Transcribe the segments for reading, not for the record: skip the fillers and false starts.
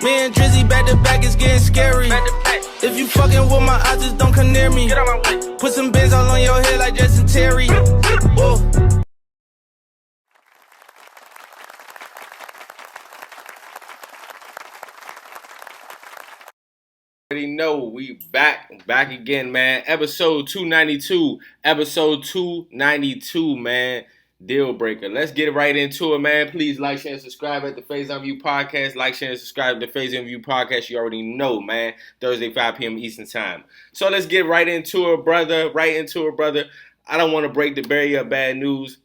Me and Drizzy back to back, it's getting scary. If you fucking with my eyes, just don't come near me. Get out my way. Put some bins all on your head like Justin Terry. Whoa. Already know we back again, man. Episode 292, man. Deal breaker. Let's get right into it, man. Please like, share, and subscribe at the Faison View Podcast. Like, share, and subscribe to the Faison View Podcast. You already know, man. Thursday, 5 p.m. Eastern Time. So let's get right into it, brother. I don't want to break the barrier of bad news,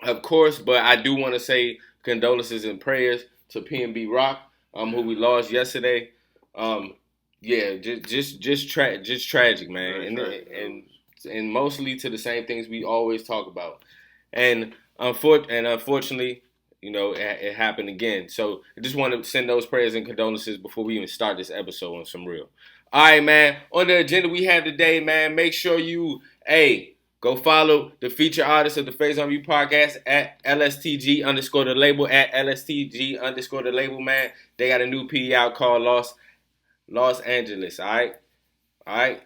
of course, but I do want to say condolences and prayers to PNB Rock, who we lost yesterday. Yeah, just tragic, man, and mostly to the same things we always talk about, and unfortunately, you know, it happened again. So I just want to send those prayers and condolences before we even start this episode on some real. All right, man. On the agenda we have today, man. Make sure you go follow the featured artist of the Faison View Podcast at LSTG_the label at LSTG_the label, man. They got a new PE out called Los Angeles, all right,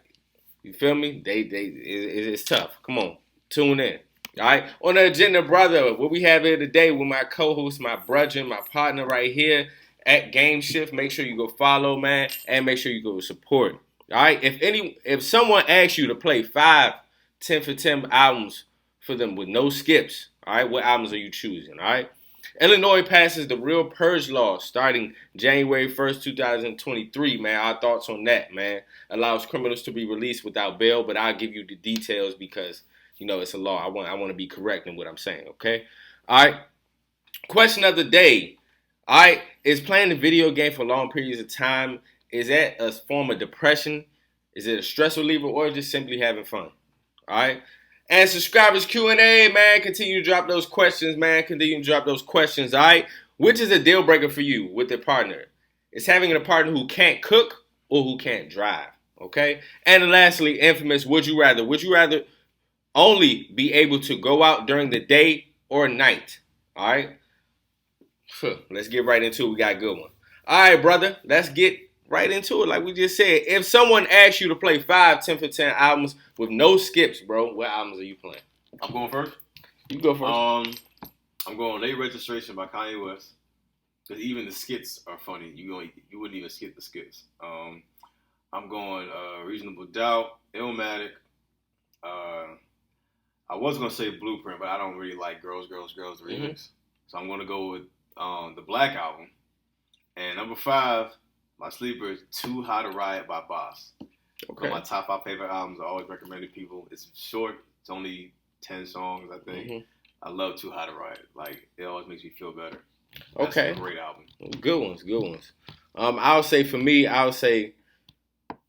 you feel me? It's tough. Come on, tune in, all right. On the agenda, brother, what we have here today with my co-host, my brother, my partner right here at Game Shift. Make sure you go follow, man, and make sure you go support. All right, if someone asks you to play 5 10 for 10 albums for them with no skips, all right, what albums are you choosing? All right. Illinois passes the real purge law starting January 1st, 2023, man. Our thoughts on that, man. Allows criminals to be released without bail, but I'll give you the details because, you know, it's a law. I want to be correct in what I'm saying, okay? All right. Question of the day. All right. Is playing a video game for long periods of time, is that a form of depression? Is it a stress reliever or just simply having fun? All right. And subscribers Q&A, man. Continue to drop those questions, man. All right? Which is a deal breaker for you with a partner? It's having a partner who can't cook or who can't drive, okay? And lastly, infamous, would you rather? Would you rather only be able to go out during the day or night? All right? Let's get right into it. We got a good one. All right, brother. Let's get right into it, like we just said. If someone asks you to play 5 10 for 10 albums with no skips, bro, what albums are you playing? I'm going first. You go first. I'm going Late Registration by Kanye West. Because even the skits are funny. You wouldn't even skip the skits. I'm going Reasonable Doubt, Illmatic. I was going to say Blueprint, but I don't really like Girls, the remix. Mm-hmm. So I'm going to go with the Black Album. And number 5, my sleeper is Too High to Riot by Boss. Okay. My top 5 favorite albums, I always recommend to people. It's short. It's only 10 songs, I think. Mm-hmm. I love Too High to Riot. Like, it always makes me feel better. That's a great album. Good ones. I'll say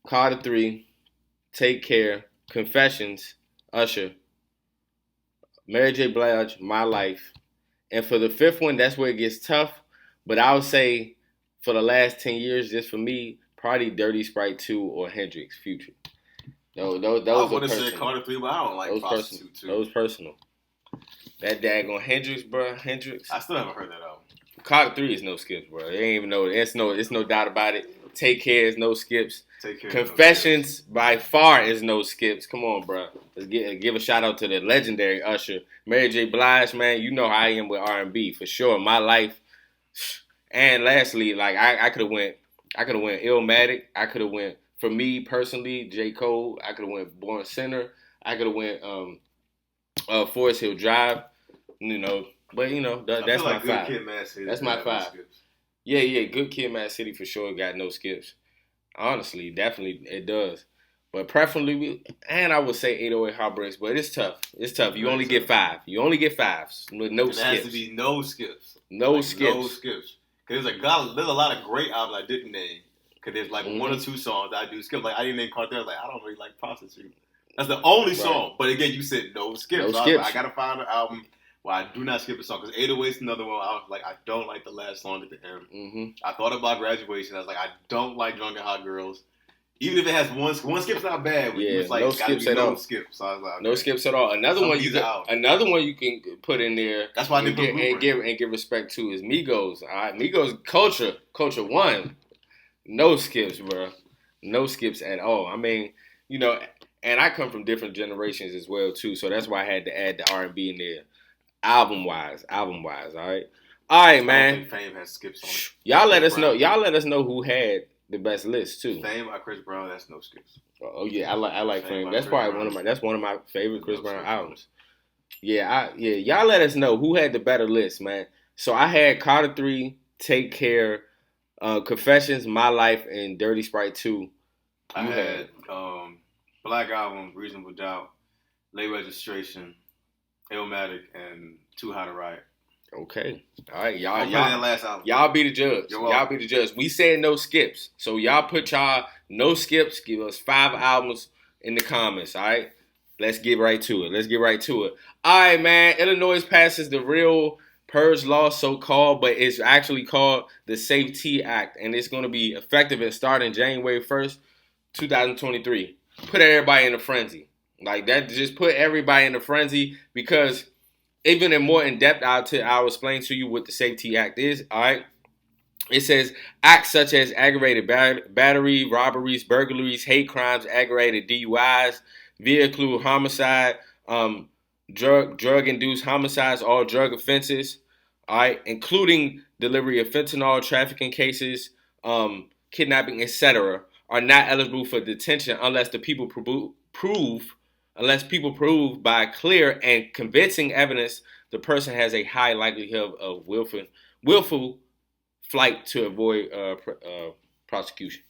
Carter 3, Take Care, Confessions, Usher, Mary J. Blige, My Life. And for the 5th one, that's where it gets tough. But I would say for the last 10 years, just for me, probably Dirty Sprite 2 or Hendrix, Future. Those I would have said Carter 3, but I don't like Prostitute 2. Those personal. That daggone Hendrix, bro. Hendrix. I still haven't heard that album. Carter 3 is no skips, bro. They ain't even know. It's no doubt about it. Take Care is no skips. Confessions by far is no skips. Come on, bro. Let's give a shout out to the legendary Usher. Mary J. Blige, man. You know how I am with R&B for sure. My Life. And lastly, like I could have went Illmatic. I could have went, for me personally, J. Cole. I could have went Born Sinner. I could have went Forest Hill Drive. You know, but you know that's my 5. Kid, Mad City, that's my 5. Yeah, Good Kid, Mad City for sure got no skips. Honestly, definitely it does. But preferably, and I would say 808 Heartbreaks, but it's tough. You only get 5. You only get 5s with no skips. It has to be no skips. No skips. Because there's a lot of great albums I didn't name. Because there's like 1 or 2 songs I do skip. Like I didn't name Carter. Like I don't really like Prostitute. That's the only song. But again, you said no skips. No so skips. I gotta find an album where I do not skip a song. Because 808 is another one. I was like, I don't like the last song at the end. Mm-hmm. I thought about Graduation. I was like, I don't like Drunk and Hot Girls. Even if it has one skip's not bad. But it's like, no skips at all. Skips. So I was like, okay. No skips at all. Another one you can put in there. That's why I didn't give respect to is Migos. All right, Migos Culture 1. No skips, bro. No skips at all. I mean, you know, and I come from different generations as well too, so that's why I had to add the R&B in there, album wise. All right, I don't man. think Fame has skips on it. Y'all let Chris us know. Brown. Y'all let us know who had the best list too. Fame by Chris Brown, that's no skips. Oh yeah, I like Fame Fame. by That's Chris probably Brown. one of my favorite Chris No Brown skips. albums. Yeah, y'all let us know who had the better list, man. So I had Carter 3, Take Care, Confessions, My Life, and Dirty Sprite 2. I had Black Album, Reasonable Doubt, Late Registration, Illmatic, and Too Hot to Riot. Okay. All right, That last album. Y'all be the judge. You're welcome. Y'all be the judge. We said no skips. So y'all put y'all no skips. Give us 5 albums in the comments, all right? Let's get right to it. All right, man. Illinois passes the real PURGE law, so-called, but it's actually called the Safety Act, and it's going to be effective and starting January 1st, 2023. Put everybody in a frenzy. Like that, just put everybody in a frenzy because even in more in depth, I'll explain to you what the Safety Act is. All right, it says acts such as aggravated battery, robberies, burglaries, hate crimes, aggravated DUIs, vehicle homicide, drug-induced homicides, all drug offenses. All right, including delivery of fentanyl, trafficking cases, kidnapping, etc., are not eligible for detention unless the people prove by clear and convincing evidence the person has a high likelihood of willful flight to avoid prosecution.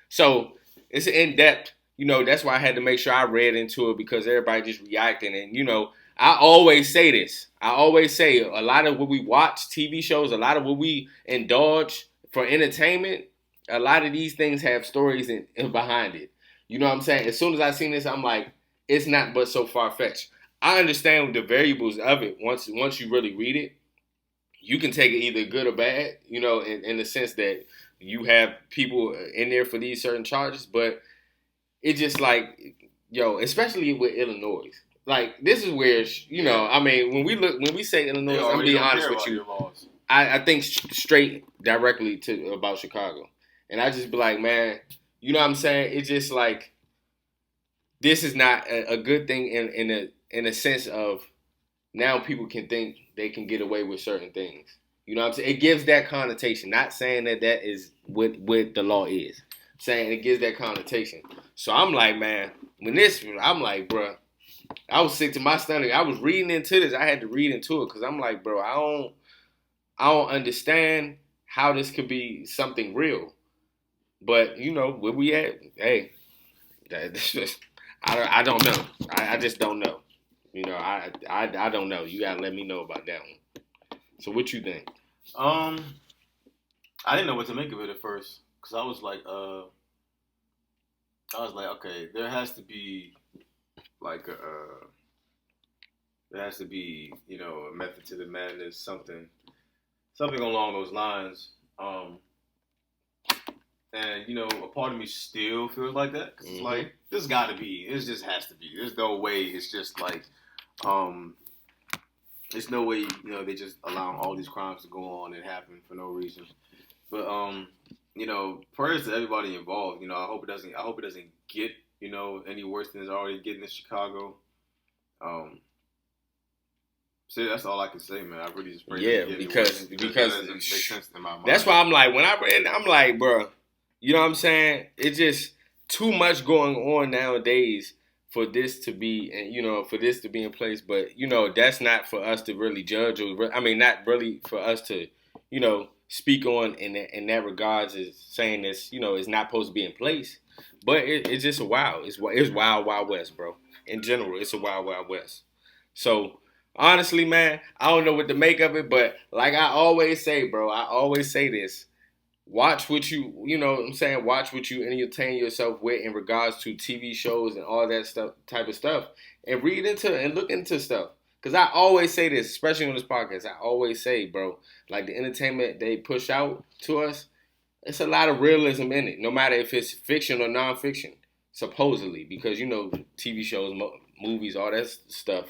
So it's in depth. You know, that's why I had to make sure I read into it because everybody just reacting. And, you know, I always say this. I always say a lot of what we watch, TV shows, a lot of what we indulge for entertainment, a lot of these things have stories in behind it. You know what I'm saying? As soon as I seen this, I'm like, it's not but so far-fetched. I understand the variables of it once you really read it. You can take it either good or bad, you know, in the sense that you have people in there for these certain charges, but it's just like, yo, especially with Illinois. Like, this is where, you know, I mean, when we say Illinois, I'm going to be honest with you. I think straight directly about Chicago. And I just be like, man, you know what I'm saying? It's just like, this is not a good thing in a sense of now people can think they can get away with certain things. You know what I'm saying? It gives that connotation. Not saying that is what the law is. I'm saying it gives that connotation. So I'm like, man, I'm like, bro, I was sick to my stomach. I was reading into this. I had to read into it because I'm like, bro, I don't understand how this could be something real. But, you know, where we at? Hey, I don't know. I just don't know. You know, I don't know. You gotta let me know about that one. So what you think? I didn't know what to make of it at first because I was like, okay, there has to be like you know, a method to the madness, something along those lines. And, you know, a part of me still feels like that. Because it's like, this got to be. It just has to be. There's no way it's just like, there's no way, you know, they just allowing all these crimes to go on and happen for no reason. But, you know, prayers to everybody involved. You know, I hope it doesn't get, you know, any worse than it's already getting in Chicago. So that's all I can say, man. I really just pray that it because doesn't make sense in my mind. That's why I'm like, when I read it, I'm like, bro, you know what I'm saying? It's just too much going on nowadays for this to be, you know, for this to be in place. But, you know, that's not for us to really judge. I mean, not really for us to, you know, speak on in that regards is saying this, you know, it's not supposed to be in place. But it's just a wild. It's wild, wild west, bro. In general, it's a wild, wild west. So, honestly, man, I don't know what to make of it. But like I always say, bro, I always say this. Watch what you know what I'm saying? Watch what you entertain yourself with in regards to TV shows and all that stuff, type of stuff. And read into and look into stuff. Because I always say this, especially on this podcast, I always say, bro, like the entertainment they push out to us, it's a lot of realism in it. No matter if it's fiction or nonfiction, supposedly. Because, you know, TV shows, movies, all that stuff.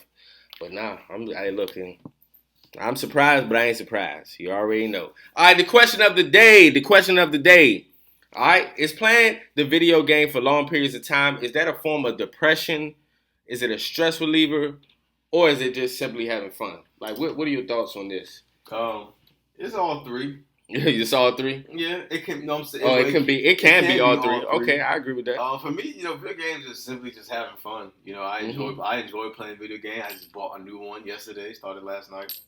But nah, I'm surprised, but I ain't surprised. You already know. All right, the question of the day. All right, is playing the video game for long periods of time, is that a form of depression? Is it a stress reliever? Or is it just simply having fun? Like, what are your thoughts on this? It's all three. You saw all three? Yeah, it can. No, I'm saying. Oh, it can be all three. Okay, I agree with that. For me, video games is simply just having fun. I enjoy playing video games. I just bought a new one yesterday. Started last night.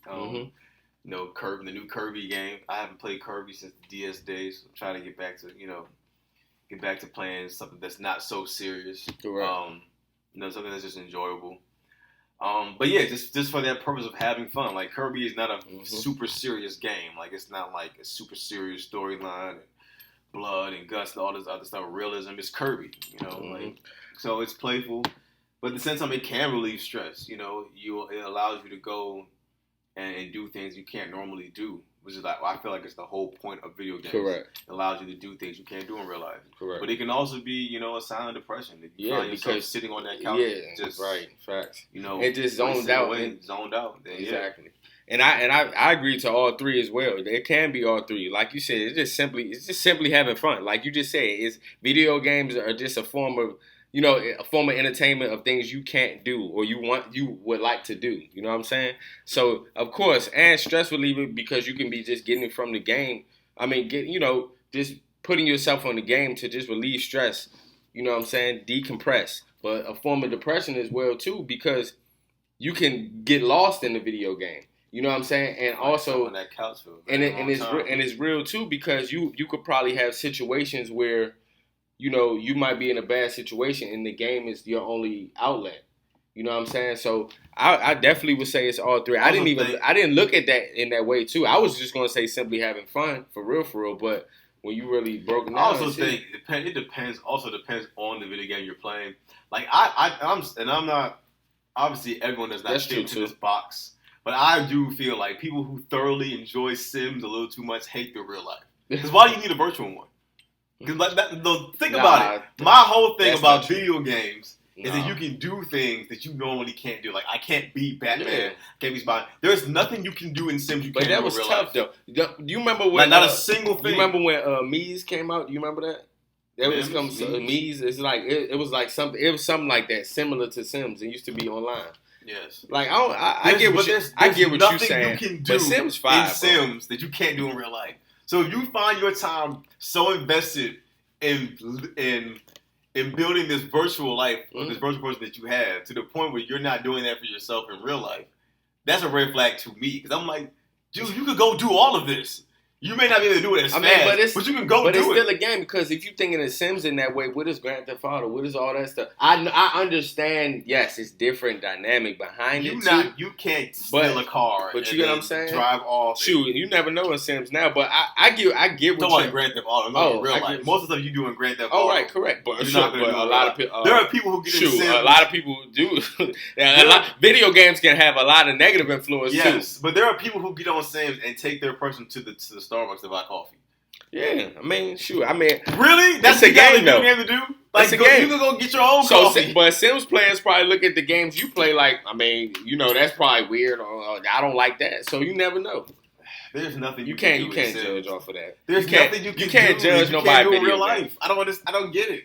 Kirby, the new Kirby game. I haven't played Kirby since the DS days. I'm trying to get back to playing something that's not so serious. Correct. Something that's just enjoyable. But yeah, just for that purpose of having fun. Like Kirby is not a super serious game. Like it's not like a super serious storyline and blood and guts and all this other stuff. Realism. It's Kirby, so it's playful, but at the same time it can relieve stress. It allows you to go and do things you can't normally do, which is like I feel like it's the whole point of video games. Correct. It allows you to do things you can't do in real life. Correct. But it can also be, a silent depression. If you find yourself sitting on that couch, just right, facts. It just zoned out. Zoned out. Then, exactly. Yeah. And I agree to all three as well. It can be all three. Like you said, it's just simply having fun. Like you just said, video games are just a form of a form of entertainment of things you can't do or you would like to do. You know what I'm saying? So of course, and stress reliever because you can be just getting it from the game. I mean, just putting yourself on the game to just relieve stress. You know what I'm saying? Decompress. But a form of depression as well too because you can get lost in the video game. You know what I'm saying? And also, on that couch it's real too because you could probably have situations where you might be in a bad situation and the game is your only outlet. You know what I'm saying? So I definitely would say it's all three. I didn't look at that in that way too. I was just gonna say simply having fun for real. But when you really broke it down, I also think it depends. Also depends on the video game you're playing. Like I'm not. Obviously, everyone does not fit into this box. But I do feel like people who thoroughly enjoy Sims a little too much hate their real life. Because why do you need a virtual one? Because think about it. My whole thing about video games is that you can do things that you normally can't do. Like I can't beat Batman, can't be Spider. There's nothing you can do in Sims you can't do in real life. But that was tough though. Do you remember when not a single thing? You remember when Mies came out? Do you remember that? That was Mies. It's like it was like something. It was something like that, similar to Sims. It used to be online. Yes. Like I get what you're saying. You can do but Sims 5 in Sims that you can't do in real life. So if you find your time so invested in building this virtual life, this virtual person that you have, to the point where you're not doing that for yourself in real life, that's a red flag to me. Because I'm like, dude, you could go do all of this. You may not be able to do it as fast, but you can go do it. But it's still a game because if you're thinking of Sims in that way, what is Grand Theft Auto? What is all that stuff? I understand, yes, it's different dynamic behind it. You can't steal a car but you get what I'm saying? Drive off. Shoot, you never know in Sims now, but I get what you're talking about Grand Theft Auto, in real life. Most of the stuff you do in Grand Theft Auto. Oh, right, correct. But you're not going to do a lot of people. There are people who get in Sims. A lot of people do. Video games can have a lot of negative influence too. Yes, but there are people who get on Sims and take their person to the Starbucks to buy coffee. Yeah, I mean, really? That's a game though. To do? Like, you can go get your own coffee. But Sims players probably look at the games you play like, I mean, that's probably weird. Or I don't like that. So you never know. There's nothing you can't judge off of that. There's nothing you can't judge nobody in real life. I don't get it.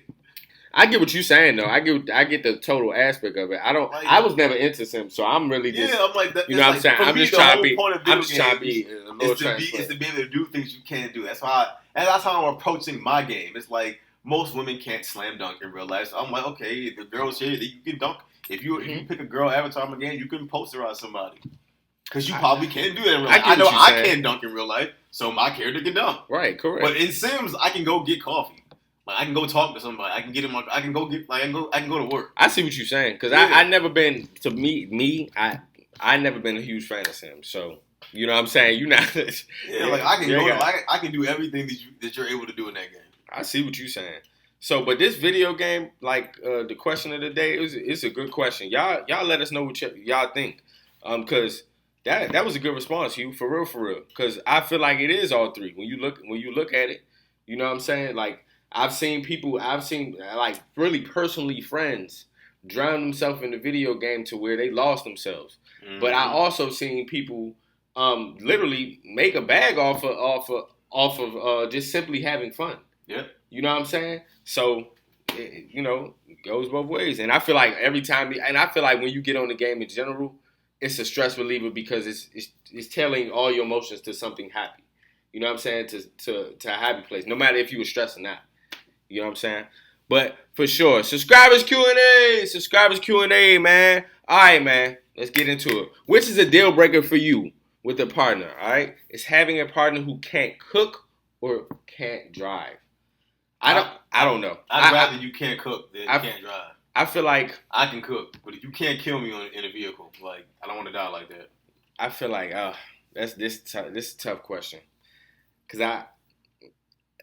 I get what you're saying though. I get the total aspect of it. I was never into Sims, so I'm really just. Yeah, I'm like that. You know what I'm saying? I'm just trying to be. I'm just trying to be. It's to be able to do things you can't do. That's how I'm approaching my game. It's like most women can't slam dunk in real life. So I'm like, okay, the girl's here, you can dunk. If you pick a girl avatar in the game, you can posterize somebody. Because you probably can't do that in real life. I know I can't dunk in real life, so my character can dunk. Right, correct. But in Sims, I can go get coffee. Like I can go talk to somebody. I can get him. I can go to work. I see what you're saying because I never been to I never been a huge fan of Sims. So you know what I'm saying. You not. Like I can I can do everything that you're able to do in that game. I see what you're saying. So, but this video game, like the question of the day, it's a good question. Y'all let us know what y'all think. Because that was a good response, Hugh. For real. Because I feel like it is all three. When you look at it, you know what I'm saying. Like. I've seen like really personally friends drown themselves in the video game to where they lost themselves. Mm-hmm. But I also seen people literally make a bag off of just simply having fun. Yeah. You know what I'm saying? So, it goes both ways. And I feel like every time, and I feel like when you get on the game in general, it's a stress reliever because it's telling all your emotions to something happy. You know what I'm saying? To a happy place, no matter if you were stressed or not. You know what I'm saying? But for sure, subscribers Q&A, man. All right, man. Let's get into it. Which is a deal breaker for you with a partner? All right, it's having a partner who can't cook or can't drive. I don't know. I'd rather you can't cook than you can't drive. I feel like I can cook, but if you can't kill me in a vehicle, like I don't want to die like that. I feel like this is a tough question, cause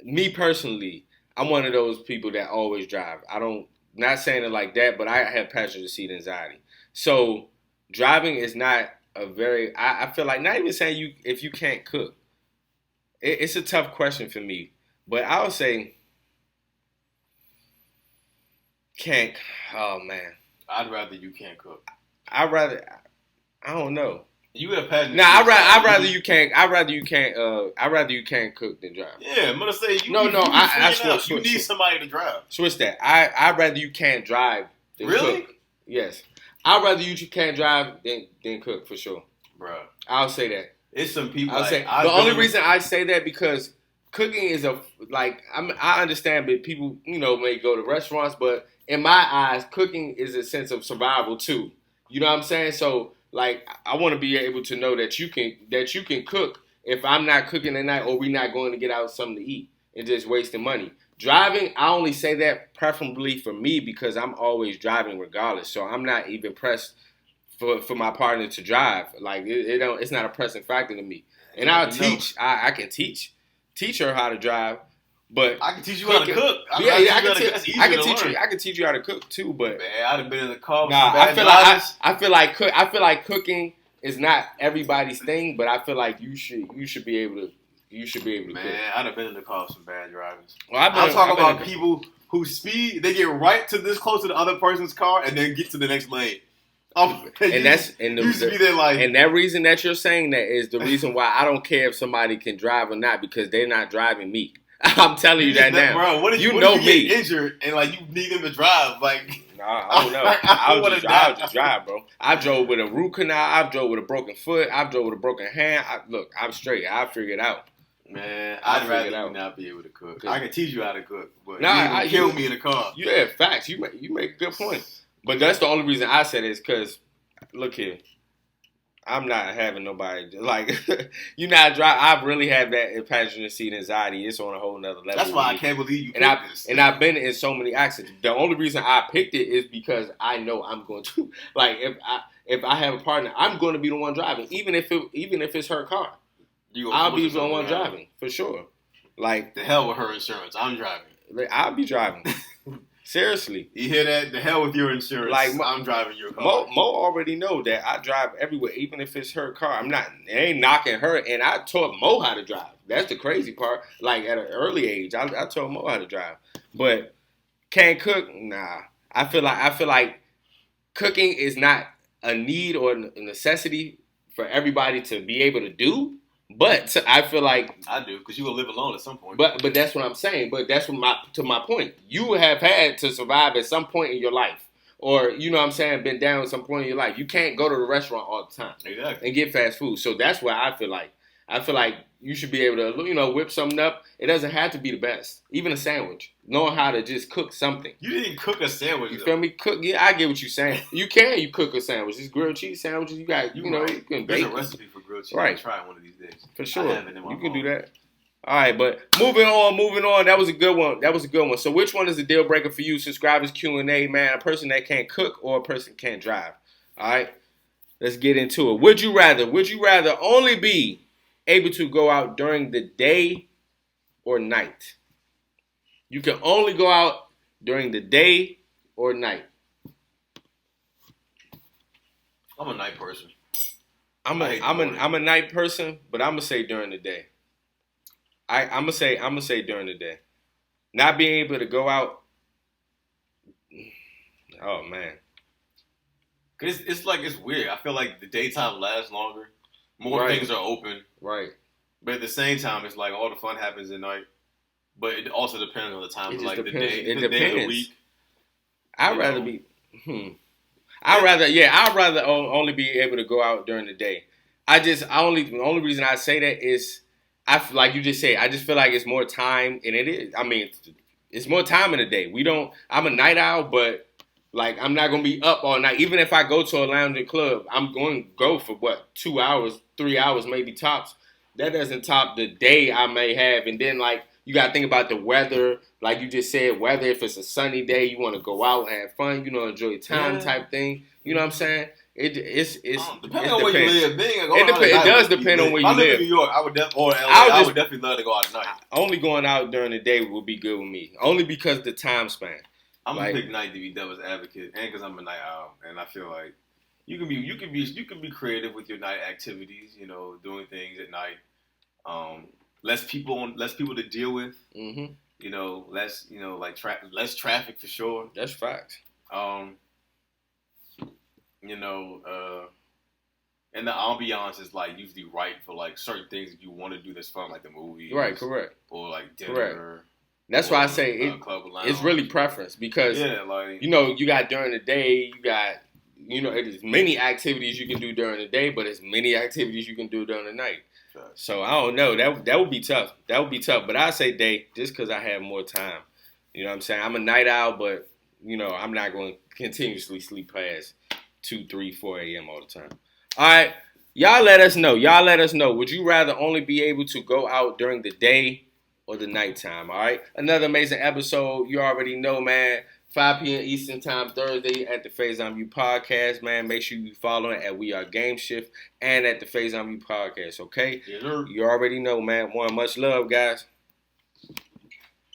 me personally, I'm one of those people that always drive. Not saying it like that, but I have passenger seat anxiety. So driving is not a very. I feel like not even saying if you can't cook. It's a tough question for me, but I would say. Can't. Oh man. I'd rather you can't cook. I don't know. You have passion. Nah, I'd rather you can't. I'd rather you can't cook than drive. Yeah, I'm gonna say you. I switch. You need somebody to drive. Switch that. I'd rather you can't drive than really? cook. Yes. I'd rather you can't drive than cook for sure. Bro. I'll say that. It's some people. I'll say the only reason I say that because cooking is I understand that people may go to restaurants, but in my eyes, cooking is a sense of survival too. You know what I'm saying? So, like, I want to be able to know that you can cook if I'm not cooking at night or we're not going to get out something to eat and just wasting money. Driving, I only say that preferably for me because I'm always driving regardless. So I'm not even pressed for my partner to drive. Like, it's not a pressing factor to me. And I can teach her how to drive. But I can teach you how to cook. I can teach you how to cook too. But man, I'd have been in the car. I feel like cooking is not everybody's thing. But I feel like you should be able to cook. Man, I'd have been in the car with some bad drivers. Well, I'm talking about people who speed. They get right to this close to the other person's car and then get to the next lane. And that reason that you're saying that is the reason why I don't care if somebody can drive or not because they're not driving me. I'm telling you that now. Bro, what if you get injured and like you need him to drive? Like, I don't know. I'll just drive, bro. I drove with a root canal. I drove with a broken foot. I drove with a broken hand. I'm straight. I'll figure it out. Man, I'd rather you not be able to cook. I can teach you how to cook, but you kill me in the car. Yeah, facts. You make a good point. But that's the only reason I said it is because, look here. I'm not having nobody like you not drive. I really have that passenger seat anxiety. It's on a whole nother level. That's why I can't believe you. And I've been in so many accidents. The only reason I picked it is because I know I'm going to like if I have a partner, I'm going to be the one driving, even if it's her car. I'll be the one driving for sure. Like the hell with her insurance. I'm driving. I'll be driving. Seriously. You hear that? The hell with your insurance. Like, I'm driving your car. Mo already know that I drive everywhere, even if it's her car. It ain't knocking her. And I taught Mo how to drive. That's the crazy part. Like, at an early age, I taught Mo how to drive. But can't cook? Nah. I feel like cooking is not a need or a necessity for everybody to be able to do. But I feel like I do because you will live alone at some point. But that's what I'm saying. But that's to my point. You have had to survive at some point in your life, or you know what I'm saying, been down at some point in your life. You can't go to the restaurant all the time and get fast food. So that's why I feel like you should be able to whip something up. It doesn't have to be the best. Even a sandwich, knowing how to just cook something. You didn't cook a sandwich. You feel me? Cook? Yeah, I get what you're saying. You cook a sandwich. It's grilled cheese sandwiches. You got you can bake. There's a recipe for grilled cheese. Right. Try one of these days. For sure. You can do that. All right, but moving on. That was a good one. So which one is a deal breaker for you? Subscribers Q&A, man. A person that can't cook or a person that can't drive. All right. Let's get into it. Would you rather only be able to go out during the day or night? You can only go out during the day or night. I'm a night person. I'm a night person, but I'm gonna say during the day. I'm gonna say during the day. Not being able to go out. Oh man. Cause it's weird. I feel like the daytime lasts longer. More things are open. Right. But at the same time, it's like all the fun happens at night. But it also depends on the time of like depends. the day, It the day of the depends. week. I'd rather be. I'd rather only be able to go out during the day. The only reason I say that is like you just said, I just feel like it's more time, and it is. I mean, it's more time in the day. I'm a night owl, but like I'm not gonna be up all night. Even if I go to a lounge and club, I'm going to go for 2 hours, 3 hours, maybe tops. That doesn't top the day I may have, and then like you gotta think about the weather. Like you just said, weather. If it's a sunny day, you want to go out and have fun. Enjoy time type thing. You know what I'm saying? Depending on where you live, it does depend on where you live. If I live in New York, I would definitely love to go out at night. Only going out during the day would be good with me. Only because the time span. I'm gonna pick night to be devil's advocate, and because I'm a night owl, and I feel like you can be creative with your night activities. Doing things at night. Less people to deal with. Mm-hmm. Less less traffic for sure. That's facts. And the ambiance is like usually right for like certain things that you want to do that's fun, like the movies. Right, correct. Or like dinner. Correct. That's why I say it's really preference because you got during the day, you got there's many activities you can do during the day, but there's many activities you can do during the night. So I don't know. That would be tough. But I say day just because I have more time. You know what I'm saying? I'm a night owl, but I'm not going to continuously sleep past 2, 3, 4 a.m. all the time. All right, y'all let us know. Would you rather only be able to go out during the day or the nighttime? All right, another amazing episode. You already know, man. 5 p.m. Eastern Time Thursday at the Faison View Podcast, man. Make sure you follow it at We Are Game Shift and at the Faison View Podcast, okay? Yes, sir. You already know, man. Much love, guys.